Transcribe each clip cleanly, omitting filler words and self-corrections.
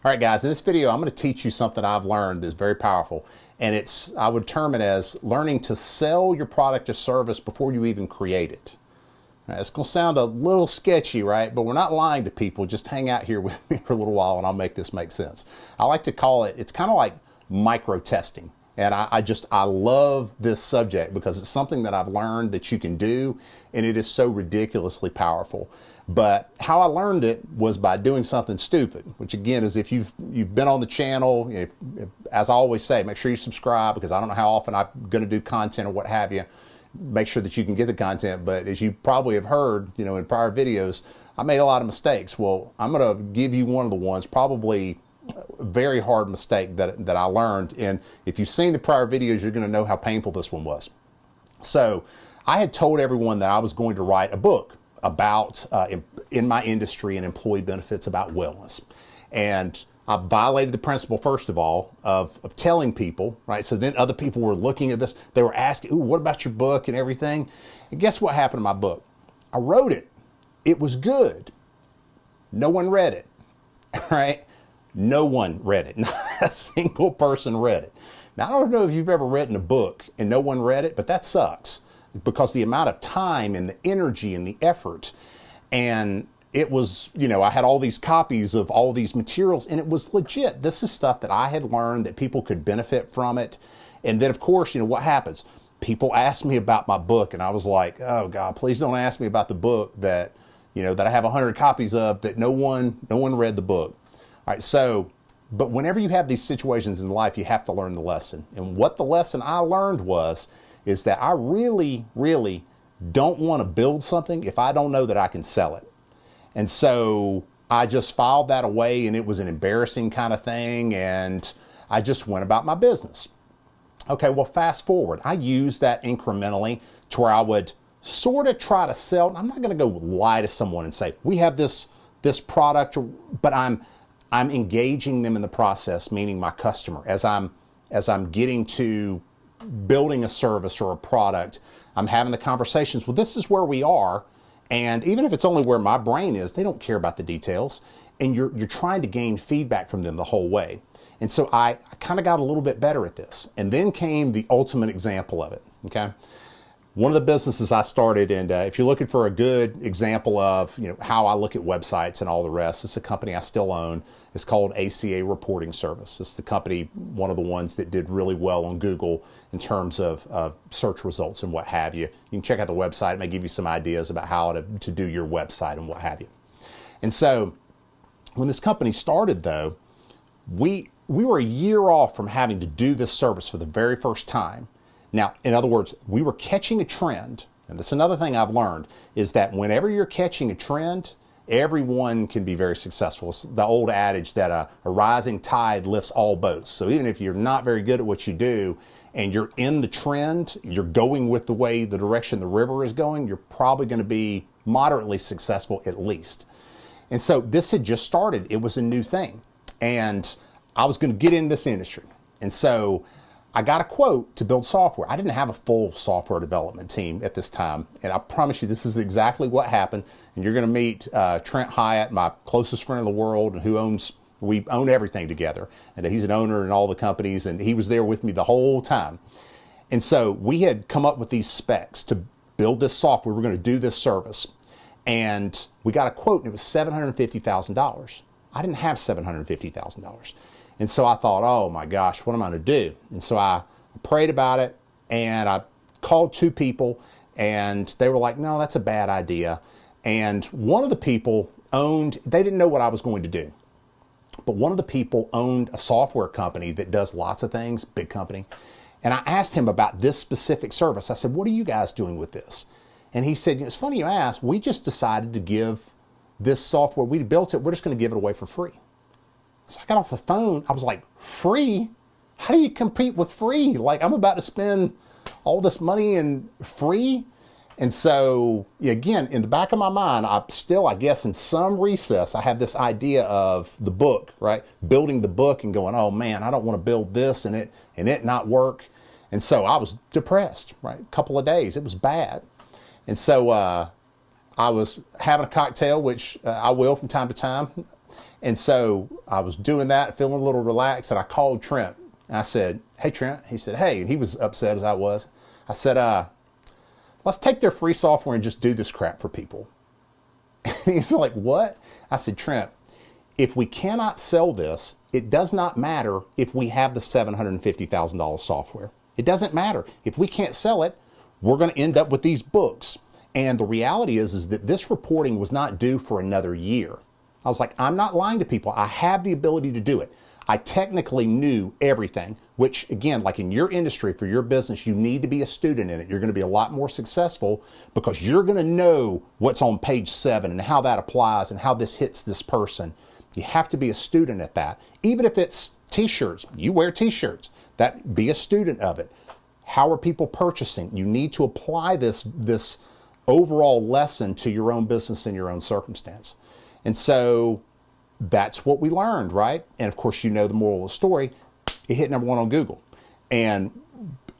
All right, guys, in this video, I'm going to teach you something I've learned that's very powerful. And I would term it as learning to sell your product or service before you even create it. Now, it's going to sound a little sketchy, right? But we're not lying to people. Just hang out here with me for a little while and I'll make this make sense. I like to call it, it's kind of like micro testing. And I love this subject because it's something that I've learned that you can do, and it is so ridiculously powerful. But how I learned it was by doing something stupid, which again is if you've been on the channel, as I always say, make sure you subscribe because I don't know how often I'm going to do content or what have you. Make sure that you can get the content. But as you probably have heard, in prior videos, I made a lot of mistakes. Well, I'm going to give you one of the ones, probably a very hard mistake that I learned. And if you've seen the prior videos, you're going to know how painful this one was. So I had told everyone that I was going to write a book about in my industry and employee benefits about wellness. And I violated the principle, first of all, of telling people, right? So then other people were looking at this. They were asking, ooh, what about your book and everything? And guess what happened to my book? I wrote it. It was good. No one read it, right? No one read it. Not a single person read it. Now, I don't know if you've ever written a book and no one read it, but that sucks because the amount of time and the energy and the effort, and it was, I had all these copies of all these materials and it was legit. This is stuff that I had learned that people could benefit from it. And then of course, what happens? People asked me about my book and I was like, oh God, please don't ask me about the book that, that I have 100 copies of that no one read the book. All right, so, but whenever you have these situations in life, you have to learn the lesson. And what the lesson I learned is that I really, really don't want to build something if I don't know that I can sell it. And so I just filed that away and it was an embarrassing kind of thing and I just went about my business. Okay, well, fast forward. I used that incrementally to where I would sort of try to sell. I'm not going to go lie to someone and say, we have this product, but I'm engaging them in the process, meaning my customer. As I'm getting to building a service or a product, I'm having the conversations. Well, this is where we are. And even if it's only where my brain is, they don't care about the details. And you're trying to gain feedback from them the whole way. And so I kind of got a little bit better at this. And then came the ultimate example of it. Okay. One of the businesses I started, and if you're looking for a good example of how I look at websites and all the rest, it's a company I still own. It's called ACA Reporting Service. It's the company, one of the ones that did really well on Google in terms of search results and what have you. You can check out the website. It may give you some ideas about how to do your website and what have you. And so when this company started, though, we were a year off from having to do this service for the very first time. Now, in other words, we were catching a trend, and that's another thing I've learned, is that whenever you're catching a trend, everyone can be very successful. It's the old adage that a rising tide lifts all boats. So even if you're not very good at what you do, and you're in the trend, you're going with the direction the river is going, you're probably going to be moderately successful at least. And so this had just started. It was a new thing. And I was going to get in this industry. And so I got a quote to build software. I didn't have a full software development team at this time. And I promise you, this is exactly what happened. And you're going to meet Trent Hyatt, my closest friend in the world, and we own everything together. And he's an owner in all the companies. And he was there with me the whole time. And so we had come up with these specs to build this software. We were going to do this service. And we got a quote, and it was $750,000. I didn't have $750,000. And so I thought, oh my gosh, what am I going to do? And so I prayed about it and I called two people and they were like, no, that's a bad idea. And one of the people they didn't know what I was going to do. But one of the people owned a software company that does lots of things, big company. And I asked him about this specific service. I said, what are you guys doing with this? And he said, it's funny you asked, we just decided to give this software, we built it, we're just going to give it away for free. So I got off the phone. I was like, free? How do you compete with free? Like, I'm about to spend all this money in free. And so, again, in the back of my mind, I guess, in some recess, I have this idea of the book, right? Building the book and going, oh man, I don't want to build this and it not work. And so I was depressed, right? A couple of days. It was bad. And so I was having a cocktail, which I will from time to time. And so I was doing that, feeling a little relaxed, and I called Trent. And I said, hey, Trent. He said, hey. And he was upset as I was. I said, let's take their free software and just do this crap for people. He's like, what? I said, Trent, if we cannot sell this, it does not matter if we have the $750,000 software. It doesn't matter. If we can't sell it, we're going to end up with these books. And the reality is that this reporting was not due for another year. I was like, I'm not lying to people. I have the ability to do it. I technically knew everything, which again, like in your industry, for your business, you need to be a student in it. You're going to be a lot more successful because you're going to know what's on page 7 and how that applies and how this hits this person. You have to be a student at that. Even if it's t-shirts, you wear t-shirts, that be a student of it. How are people purchasing? You need to apply this overall lesson to your own business and your own circumstance. And so that's what we learned, right? And of course, you know the moral of the story, it hit number 1 on Google. And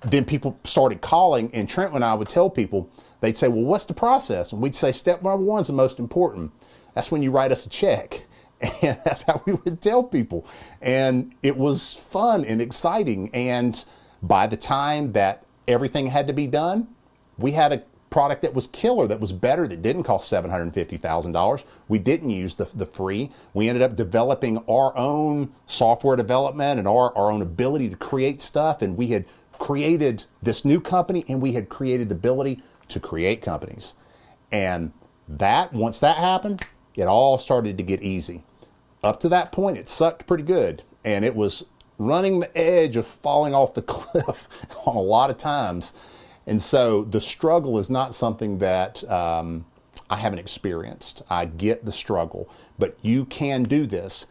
then people started calling, and Trent and I would tell people, they'd say, well, what's the process? And we'd say, step number 1 is the most important. That's when you write us a check. And that's how we would tell people. And it was fun and exciting. And by the time that everything had to be done, we had a product that was killer, that was better, that didn't cost $750,000. We didn't use the free. We ended up developing our own software development and our own ability to create stuff. And we had created this new company, and we had created the ability to create companies. And that, once that happened, it all started to get easy. Up to that point, it sucked pretty good. And it was running the edge of falling off the cliff on a lot of times. And so the struggle is not something that I haven't experienced. I get the struggle, but you can do this.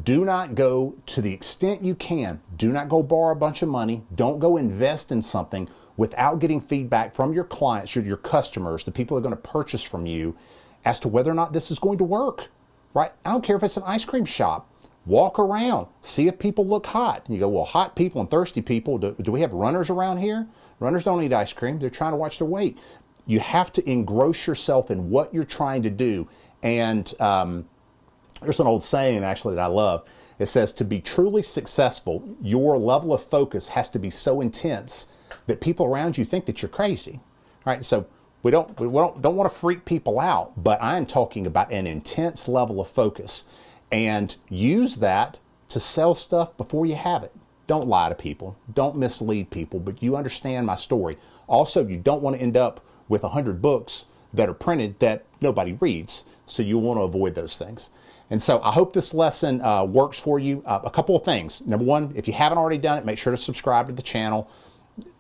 Do not go, to the extent you can, do not go borrow a bunch of money. Don't go invest in something without getting feedback from your clients, your customers, the people who are going to purchase from you, as to whether or not this is going to work, right? I don't care if it's an ice cream shop. Walk around, see if people look hot. And you go, well, hot people and thirsty people, do we have runners around here? Runners don't eat ice cream. They're trying to watch their weight. You have to engross yourself in what you're trying to do. And there's an old saying, actually, that I love. It says, to be truly successful, your level of focus has to be so intense that people around you think that you're crazy, right? So we don't want to freak people out, but I'm talking about an intense level of focus, and use that to sell stuff before you have it. Don't lie to people. Don't mislead people, but you understand my story. Also, you don't want to end up with 100 books that are printed that nobody reads, so you want to avoid those things. And so I hope this lesson works for you. A couple of things. Number 1, if you haven't already done it, make sure to subscribe to the channel.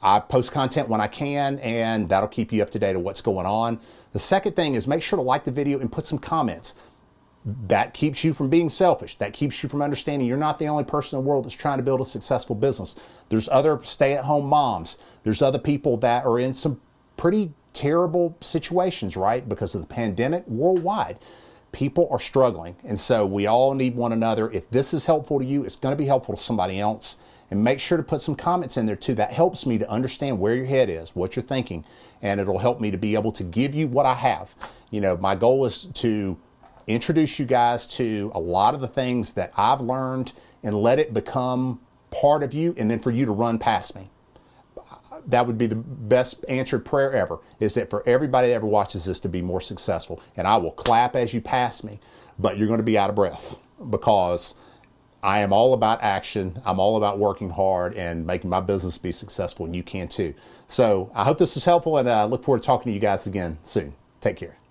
I post content when I can, and that'll keep you up to date on what's going on. The second thing is make sure to like the video and put some comments. That keeps you from being selfish. That keeps you from understanding you're not the only person in the world that's trying to build a successful business. There's other stay-at-home moms. There's other people that are in some pretty terrible situations, right? Because of the pandemic worldwide. People are struggling. And so we all need one another. If this is helpful to you, it's going to be helpful to somebody else. And make sure to put some comments in there too. That helps me to understand where your head is, what you're thinking, and it'll help me to be able to give you what I have. You know, my goal is to introduce you guys to a lot of the things that I've learned and let it become part of you, and then for you to run past me. That would be the best answered prayer ever, is that for everybody that ever watches this to be more successful. And I will clap as you pass me, but you're going to be out of breath, because I am all about action. I'm all about working hard and making my business be successful, and you can too. So I hope this is helpful, and I look forward to talking to you guys again soon. Take care.